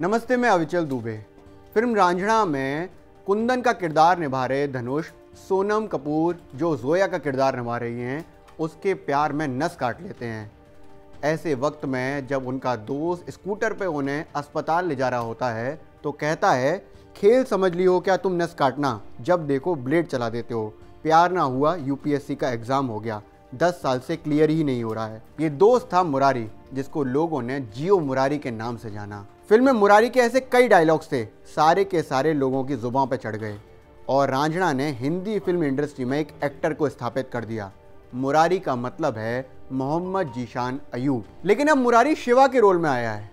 नमस्ते, मैं अविचल दुबे। फिल्म रांझणा में कुंदन का किरदार निभा रहे धनुष, सोनम कपूर जो जोया का किरदार निभा रही हैं, उसके प्यार में नस काट लेते हैं। ऐसे वक्त में जब उनका दोस्त स्कूटर पे उन्हें अस्पताल ले जा रहा होता है तो कहता है, खेल समझ लियो क्या तुम नस काटना, जब देखो ब्लेड चला देते हो। प्यार ना हुआ, यूपीएससी का एग्ज़ाम हो गया, 10 साल से क्लियर ही नहीं हो रहा है। ये दोस्त था मुरारी, जिसको लोगों ने जियो मुरारी के नाम से जाना। फिल्म में मुरारी के ऐसे कई डायलॉग्स थे, सारे के सारे लोगों की जुबान पे चढ़ गए और रांझणा ने हिंदी फिल्म इंडस्ट्री में एक एक्टर को स्थापित कर दिया। मुरारी का मतलब है मोहम्मद जीशान अयूब। लेकिन अब मुरारी शिवा के रोल में आया है,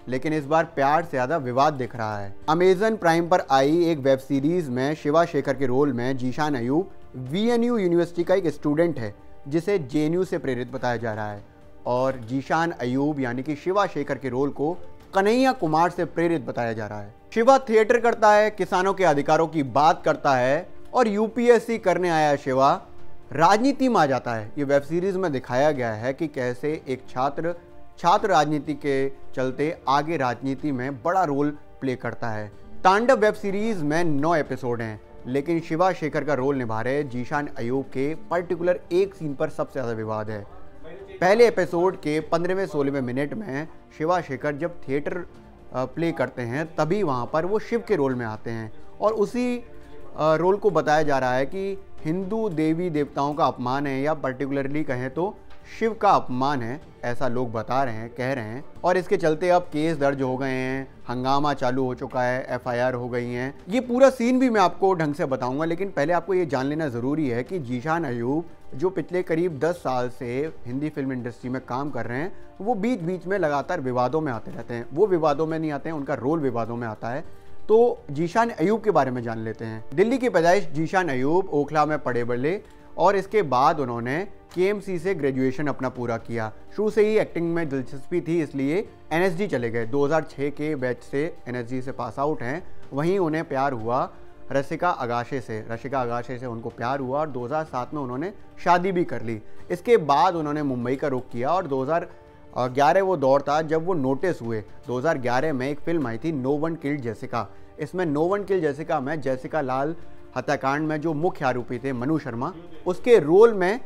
लेकिन इस बार प्यार से ज़्यादा विवाद दिख रहा है। अमेजन प्राइम पर आई एक वेब सीरीज में शिवा शेखर के रोल में जीशान अयूब वीएनयू यूनिवर्सिटी का एक स्टूडेंट है, जिसे जेएनयू से प्रेरित बताया जा रहा है, और जीशान अयूब यानी कि शिवा शेखर के रोल को कन्हैया कुमार से प्रेरित बताया जा रहा है। शिवा थिएटर करता है, किसानों के अधिकारों की बात करता है और यूपीएससी करने आया शिवा राजनीति में आ जाता है। ये वेब सीरीज में दिखाया गया है कि कैसे एक छात्र राजनीति के चलते आगे राजनीति में बड़ा रोल प्ले करता है। तांडव वेब सीरीज में 9 एपिसोड हैं, लेकिन शिवा शेखर का रोल निभा रहे जीशान अयूब के पर्टिकुलर एक सीन पर सबसे ज़्यादा विवाद है। पहले एपिसोड के 15वें-16वें मिनट में शिवा शेखर जब थिएटर प्ले करते हैं तभी वहाँ पर वो शिव के रोल में आते हैं और उसी रोल को बताया जा रहा है कि हिंदू देवी देवताओं का अपमान है, या पर्टिकुलरली कहें तो शिव का अपमान है, ऐसा लोग बता रहे हैं, कह रहे हैं। और इसके चलते अब केस दर्ज हो गए हैं, हंगामा चालू हो चुका है, एफआईआर हो गई हैं। ये पूरा सीन भी मैं आपको ढंग से बताऊंगा, लेकिन पहले आपको ये जान लेना ज़रूरी है कि जीशान अयूब जो पिछले करीब 10 साल से हिंदी फिल्म इंडस्ट्री में काम कर रहे हैं, वो बीच बीच में लगातार विवादों में आते रहते हैं। वो विवादों में नहीं आते हैं, उनका रोल विवादों में आता है। तो जीशान अयूब के बारे में जान लेते हैं। दिल्ली की पैदाइश जीशान अयूब ओखला में पढ़े बढ़े और इसके बाद उन्होंने केएमसी से ग्रेजुएशन अपना पूरा किया। शुरू से ही एक्टिंग में दिलचस्पी थी, इसलिए एनएसडी चले गए। 2006 के बैच से एनएसडी से पास आउट हैं। वहीं उन्हें प्यार हुआ रसिका अगाशे से उनको प्यार हुआ और 2007 में उन्होंने शादी भी कर ली। इसके बाद उन्होंने मुंबई का रुख किया और 2011 वो दौर था जब वो नोटिस हुए। 2011 में एक फिल्म आई थी नो वन किल्ड जेसिका। इसमें नो वन किल्ड जेसिका में जेसिका लाल हत्याकांड में जो मुख्य आरोपी थे मनु शर्मा, उसके रोल में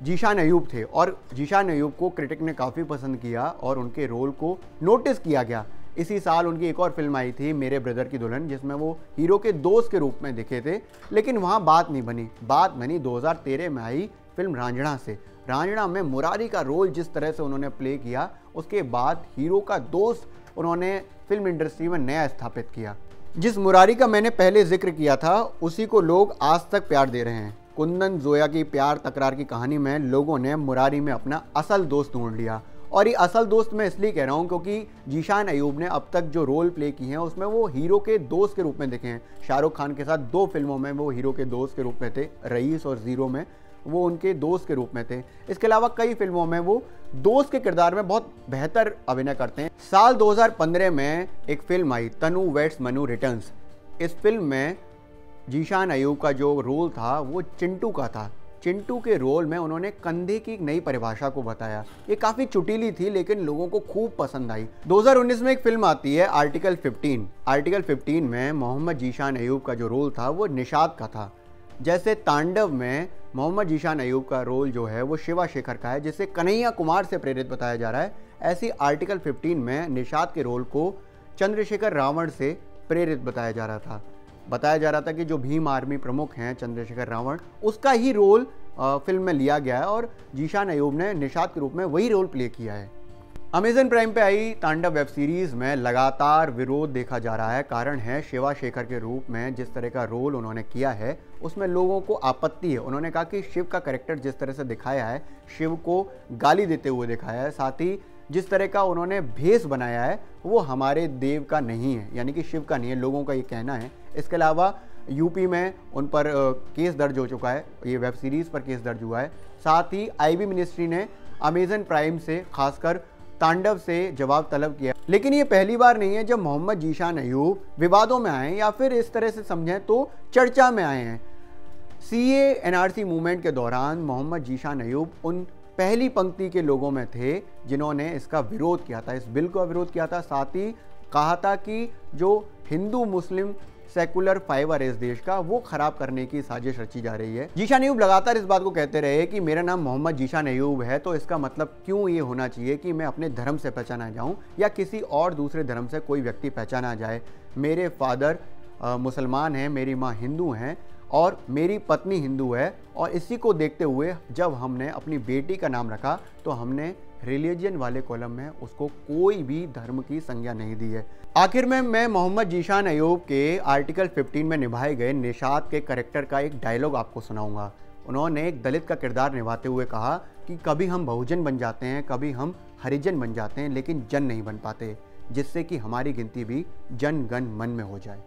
जीशान अयूब थे और जीशान अयूब को क्रिटिक ने काफ़ी पसंद किया और उनके रोल को नोटिस किया गया। इसी साल उनकी एक और फिल्म आई थी मेरे ब्रदर की दुल्हन, जिसमें वो हीरो के दोस्त के रूप में दिखे थे, लेकिन वहाँ बात नहीं बनी। बात बनी 2013 में आई फिल्म रांझणा से। रांझणा में मुरारी का रोल जिस तरह से उन्होंने प्ले किया, उसके बाद हीरो का दोस्त उन्होंने फिल्म इंडस्ट्री में नया स्थापित किया। जिस मुरारी का मैंने पहले जिक्र किया था, उसी को लोग आज तक प्यार दे रहे हैं। कुंदन जोया की प्यार तकरार की कहानी में लोगों ने मुरारी में अपना असल दोस्त ढूंढ लिया। और ये असल दोस्त मैं इसलिए कह रहा हूँ क्योंकि जीशान अयूब ने अब तक जो रोल प्ले किए हैं उसमें वो हीरो के दोस्त के रूप में दिखे हैं। शाहरुख खान के साथ 2 फिल्मों में वो हीरो के दोस्त के रूप में थे, रईस और ज़ीरो में वो उनके दोस्त के रूप में थे। इसके अलावा कई फिल्मों में वो दोस्त के किरदार में बहुत बेहतर अभिनय करते हैं। साल 2015 में एक फिल्म आई तनु वेट्स मनु रिटर्न्स। इस फिल्म में जीशान अयूब का जो रोल था वो चिंटू का था। चिंटू के रोल में उन्होंने कंधे की एक नई परिभाषा को बताया। ये काफ़ी चुटीली थी लेकिन लोगों को खूब पसंद आई। 2019 में एक फिल्म आती है आर्टिकल 15। आर्टिकल 15 में मोहम्मद जीशान अयूब का जो रोल था वो निषाद का था। जैसे तांडव में मोहम्मद जीशान अयूब का रोल जो है वो शिवा शेखर का है, जिसे कन्हैया कुमार से प्रेरित बताया जा रहा है। ऐसी आर्टिकल 15 में निषाद के रोल को चंद्रशेखर रावण से प्रेरित बताया जा रहा था कि जो भीम आर्मी प्रमुख हैं चंद्रशेखर रावण, उसका ही रोल फिल्म में लिया गया है और जीशान अयूब ने निषाद के रूप में वही रोल प्ले किया है। अमेजन प्राइम पे आई तांडव वेब सीरीज में लगातार विरोध देखा जा रहा है। कारण है शिवा शेखर के रूप में जिस तरह का रोल उन्होंने किया है उसमें लोगों को आपत्ति है। उन्होंने कहा कि शिव का कैरेक्टर जिस तरह से दिखाया है, शिव को गाली देते हुए दिखाया है, साथ ही जिस तरह का उन्होंने भेष बनाया है वो हमारे देव का नहीं है, यानी कि शिव का नहीं है, लोगों का ये कहना है। इसके अलावा यूपी में उन पर केस दर्ज हो चुका है, ये वेब सीरीज़ पर केस दर्ज हुआ है। साथ ही आईबी मिनिस्ट्री ने अमेजन प्राइम से खासकर तांडव से जवाब तलब किया। लेकिन ये पहली बार नहीं है जब मोहम्मद जीशान अयूब विवादों में आए हैं, या फिर इस तरह से समझें तो चर्चा में आए हैं। सीए एनआरसी मूवमेंट के दौरान मोहम्मद जीशान अयूब उन पहली पंक्ति के लोगों में थे जिन्होंने इसका विरोध किया था, इस बिल का विरोध किया था। साथ ही कहा था कि जो हिंदू मुस्लिम सेकुलर फाइबर है इस देश का, वो खराब करने की साजिश रची जा रही है। जीशान अयूब लगातार इस बात को कहते रहे कि मेरा नाम मोहम्मद जीशान अयूब है, तो इसका मतलब क्यों ये होना चाहिए कि मैं अपने धर्म से पहचाना जाऊं या किसी और दूसरे धर्म से कोई व्यक्ति पहचाना जाए। मेरे फादर मुसलमान हैं, मेरी माँ हिंदू हैं और मेरी पत्नी हिंदू है, और इसी को देखते हुए जब हमने अपनी बेटी का नाम रखा तो हमने रिलीजन वाले कॉलम में उसको कोई भी धर्म की संज्ञा नहीं दी है। आखिर में मैं मोहम्मद जीशान अयूब के आर्टिकल 15 में निभाए गए निशात के कैरेक्टर का एक डायलॉग आपको सुनाऊंगा। उन्होंने एक दलित का किरदार निभाते हुए कहा कि कभी हम बहुजन बन जाते हैं, कभी हम हरिजन बन जाते हैं, लेकिन जन नहीं बन पाते, जिससे कि हमारी गिनती भी जन गण मन में हो जाए।